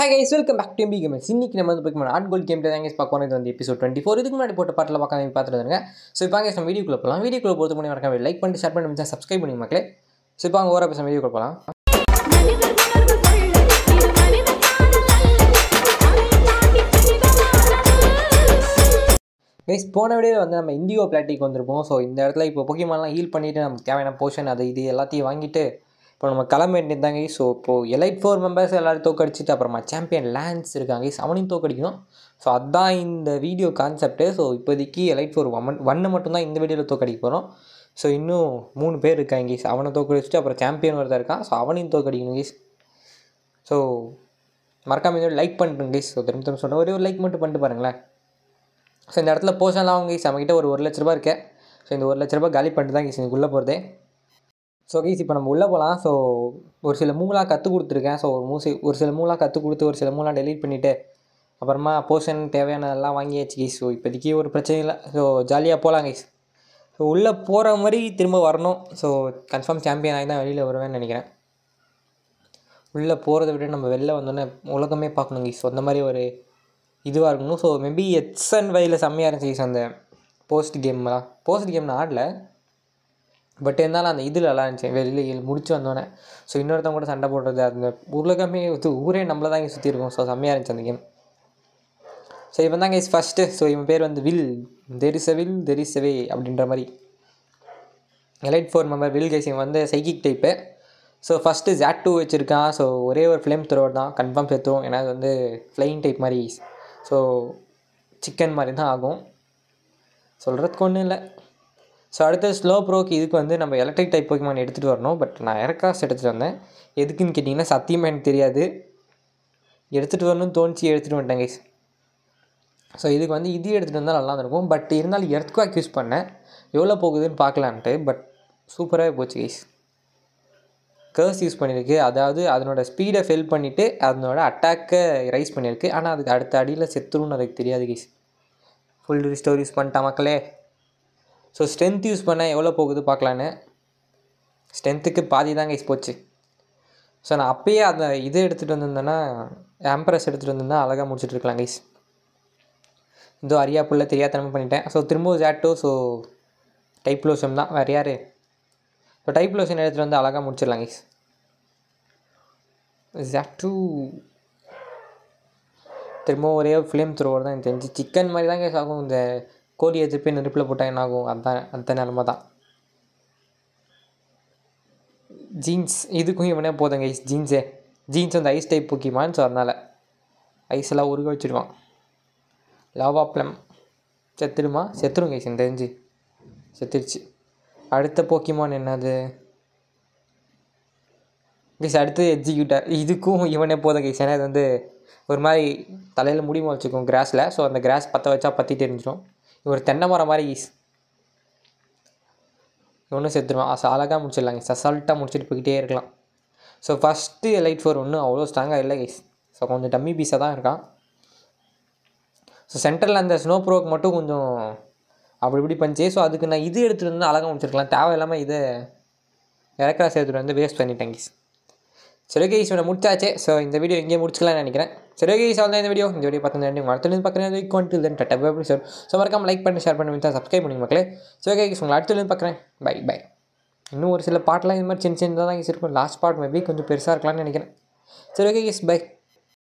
Hi guys, welcome back to MB Gamers. இன்னைக்கு நம்ம வந்து Pokemon Art Gold Gameplay தான் guys பார்க்க போறோம். இது வந்து எபிசோட் 24. இதுக்கு முன்னாடி போட்ட பாட்டில் பார்த்துட்டு இருங்க. ஸோ இப்போ guys நம்ம வீடியோக்குள்ள போகலாம். வீடியோக்குள்ள போகிறது முன்னாடி மறக்காம லைக் பண்ணிட்டு ஷேர் பண்ணி சப்ஸ்கிரைப் பண்ணி மக்களே. ஸோ இப்போ அங்கே ஓர பேச வீடியோக்குள்ள போகலாம். கைஸ் போன வீடியோவில் வந்து நம்ம இண்டிகோ பிளாட்டிக் வந்திருப்போம். ஸோ இந்த இடத்துல இப்போ Pokemonலாம் ஹீல் பண்ணிவிட்டு நமக்கு தேவையான போர்ஷன் அது இது எல்லாத்தையும் வாங்கிட்டு இப்போ நம்ம கிளம்ப வேண்டியதாங்க. ஸோ இப்போது எலைட் 4 மெம்பர்ஸ் எல்லோரும் தோக்கடிச்சிட்டு அப்புறமா சாம்பியன் லான்ஸ் இருக்காங்க. அவனையும் தோக்கடிக்கணும். ஸோ அதுதான் இந்த வீடியோ கான்செப்ட்டு. ஸோ இப்போதைக்கு எலைட் 4 1 மட்டும்தான் இந்த வீடியோவில் தோக்கடிக்க போகிறோம். ஸோ இன்னும் 3 பேர் இருக்காங்க. அவனை தோக்கடிச்சிட்டு அப்புறம் சாம்பியன் ஒருத்தர் இருக்கான். ஸோ அவனையும் தோக்கடிக்கணும் கைஸ். ஸோ மறக்காம இதோட லைக் பண்ணுறேங்க கைஸ். ஸோ திரும்ப சொல்கிறேன், ஒரே ஒரு லைக் மட்டும் பண்ணிட்டு பாருங்களேன். ஸோ இந்த இடத்துல போர்ஷன்லாம் அவங்க கைஸ் நம்மக்கிட்ட ஒரு 1 லட்ச ரூபா இருக்கேன். ஸோ இந்த 1 லட்ச ரூபா காலி பண்ணிட்டு தான் கைஸ் இதுக்குள்ளே போகிறதே. ஸோ கைஸ் இப்போ நம்ம உள்ளே போகலாம். ஸோ ஒரு சில மூவ்லாம் கற்றுக் கொடுத்துருக்கேன். ஸோ ஒரு சில மூவ்லாம் கற்றுக் கொடுத்து ஒரு சில மூவ்லாம் டெலீட் பண்ணிவிட்டு அப்புறமா போர்ஷன் தேவையானதெல்லாம் வாங்கியாச்சு கைஸ். ஸோ இப்போதைக்கு ஒரு பிரச்சனை இல்லை. ஸோ ஜாலியாக போகலாம் கைஸ். ஸோ உள்ளே போகிற மாதிரி திரும்ப வரணும். ஸோ கன்ஃபார்ம் சாம்பியன் ஆகி தான் வெளியில் வருவேன்னு நினைக்கிறேன். உள்ளே போகிறத விட நம்ம வெளில வந்தோன்னே உலகமே பார்க்கணும் கைஸ். ஸோ அந்த மாதிரி ஒரு இதுவாக இருக்கணும். ஸோ மேபி X&Yல செம்மையாக இருந்துச்சு கைஸ். அந்த போஸ்ட் கேம் நான் ஆடல, பட் இருந்தாலும் அந்த இதில் நல்லா இருந்துச்சு. வெளியில் முடிச்சு வந்தோடனே ஸோ இன்னொருத்தவங்க கூட சண்டை போடுறது, அந்த உலகமே ஊரே நம்மளை தான் இங்கே சுற்றி இருக்கும். ஸோ செம்மையாக இருந்துச்சு அந்த கேம். ஸோ இவன் தான் கைஸ் ஃபஸ்ட்டு. ஸோ இவன் பேர் வந்து வில், தெர் இஸ் எ வே அப்படின்ற மாதிரி. Elite 4 member will guys. இவன் வந்து psychic type. So first Z2 வச்சுருக்கான். ஸோ ஒரே ஒரு ஃப்ளேம் த்ரோவர் தான், கன்ஃபார்ம் சேர்த்துவோம். ஏன்னா அது வந்து ஃப்ளைங் டைப் மாதிரி. ஸோ சிக்கன் மாதிரி தான் ஆகும், சொல்கிறதுக்கு ஒன்றும் இல்லை. ஸோ அடுத்து ஸ்லோ ப்ரோக்கு இதுக்கு வந்து நம்ம எலக்ட்ரிக் டைப் Pokemon எடுத்துகிட்டு வரணும். பட் நான் எரக்காஸ் எடுத்துகிட்டு வந்தேன். எதுக்குன்னு கேட்டிங்கன்னா சத்தியமாக எனக்கு தெரியாது. எடுத்துகிட்டு வரணும்னு தோணிச்சு, எடுத்துகிட்டு வந்துட்டேன் கைஸ். ஸோ இதுக்கு வந்து இது எடுத்துகிட்டு வந்தால் நல்லா இருக்கும். பட் இருந்தாலும் எர்த்குவாக் யூஸ் பண்ணேன், எவ்வளோ போகுதுன்னு பார்க்கலான்ட்டு. பட் சூப்பராகவே போச்சு கைஸ். கர்ஸ் யூஸ் பண்ணியிருக்கு, அதாவது அதனோட ஸ்பீடை ஃபெல் பண்ணிவிட்டு அதனோட அட்டாக்கை ரைஸ் பண்ணியிருக்கு. ஆனால் அதுக்கு அடுத்த அடியில் செத்துருன்னு அதுக்கு தெரியாது கைஸ். ஃபுல் ரிஸ்டோர் யூஸ் பண்ணிட்டா மக்களே. ஸோ ஸ்ட்ரென்த் யூஸ் பண்ணால் எவ்வளோ போகுது பார்க்கலான்னு. ஸ்ட்ரென்த்துக்கு பாதி தான் கைஸ் போச்சு. ஸோ நான் அப்போயே அந்த இதை எடுத்துகிட்டு வந்திருந்தேன்னா, ஆம்பரஸ் எடுத்துகிட்டு வந்திருந்தேன், அழகாக முடிச்சுட்ருக்கலாம் கைஸ். இதோ அரியாப்புள்ள தெரியாதனமாக பண்ணிட்டேன். ஸோ திரும்பவும் Z2. ஸோ டைப் லோஷன் தான், வேறு யார். ஸோ டைப் லோஷன் எடுத்துகிட்டு வந்து அழகாக முடிச்சிடலாம் கைஸ். Z2 திரும்பவும் ஒரே ஃப்ளேம் த்ரோவர் தான் எனக்கு தெரிஞ்சு. சிக்கன் மாதிரி தான் கைஸ் ஆகும். இந்த கோழி எதிர்ப்பு நெருப்பில் போட்டால் என்ன ஆகும், அதுதான் அந்த நிலமை தான். ஜீன்ஸ் இதுக்கும் இவனே போதும் கைஸ். ஜீன்ஸ் வந்து ஐஸ் டைப் Pokemon. ஸோ அதனால் ஐஸெல்லாம் உருக வச்சுருவான். லாவா ப்ளம் செத்துரும் கைஸ். எனக்கு தெரிஞ்சு செத்துருச்சு. அடுத்த Pokemon என்னது கைஸ்? அடுத்து எக்ஸிக்யூட்டர். இதுக்கும் இவனே போதும் கைஸ். ஏன்னா இது வந்து ஒரு மாதிரி தலையில் முடிமா வச்சுக்கும் கிராஸில். ஸோ அந்த கிராஸ் பற்ற வச்சா பற்றி தெரிஞ்சிடும். ஒரு தென்னை மரம் மாதிரி கைஸ். ஒன்றும் செத்துருவான். அழகாக முடிச்சிடலாம் கைஸ். அசால்ட்டாக முடிச்சுட்டு போய்கிட்டே இருக்கலாம். ஸோ ஃபஸ்ட்டு எலைட் 4 ஒன்றும் அவ்வளோ ஸ்ட்ராங்காக இல்லை கைஸ். ஸோ கொஞ்சம் டம்மி பீஸாக தான் இருக்கான். ஸோ சென்டரில் அந்த ஸ்னோ ப்ரோக்கு மட்டும் கொஞ்சம் அப்படி இப்படி பண்ணிச்சு. ஸோ அதுக்கு நான் இது எடுத்துகிட்டு வந்து அழகாக முடிச்சிருக்கலாம். தேவையில்லாமல் இதை எலக்ட்ராஸ் எடுத்துகிட்டு வந்து வேஸ்ட் பண்ணிட்டேன் கைஸ். சரி கைஸ், இவனை முடிச்சாச்சு. ஸோ இந்த வீடியோ எங்கேயே முடிச்சுக்கலாம்னு நினைக்கிறேன். சரி கைஸ், அவ்வளோ இந்த வீடியோ பார்த்து உங்கள் அடுத்த பார்க்குறேன். ஸோ மறக்காம லைக் பண்ணி ஷேர் பண்ணி சப்ஸ்கிரைப் பண்ணி மக்களே. ஸோ கைஸ், உங்களை அடுத்த பார்க்குறேன். பை. இன்னும் ஒரு சில பாட்டெலாம் இது மாதிரி சின்ன தான் கைஸ் இருக்கும். லாஸ்ட் பார்ட் மேபி கொஞ்சம் பெருசாக இருக்கலாம்னு நினைக்கிறேன். சரி கைஸ், பை.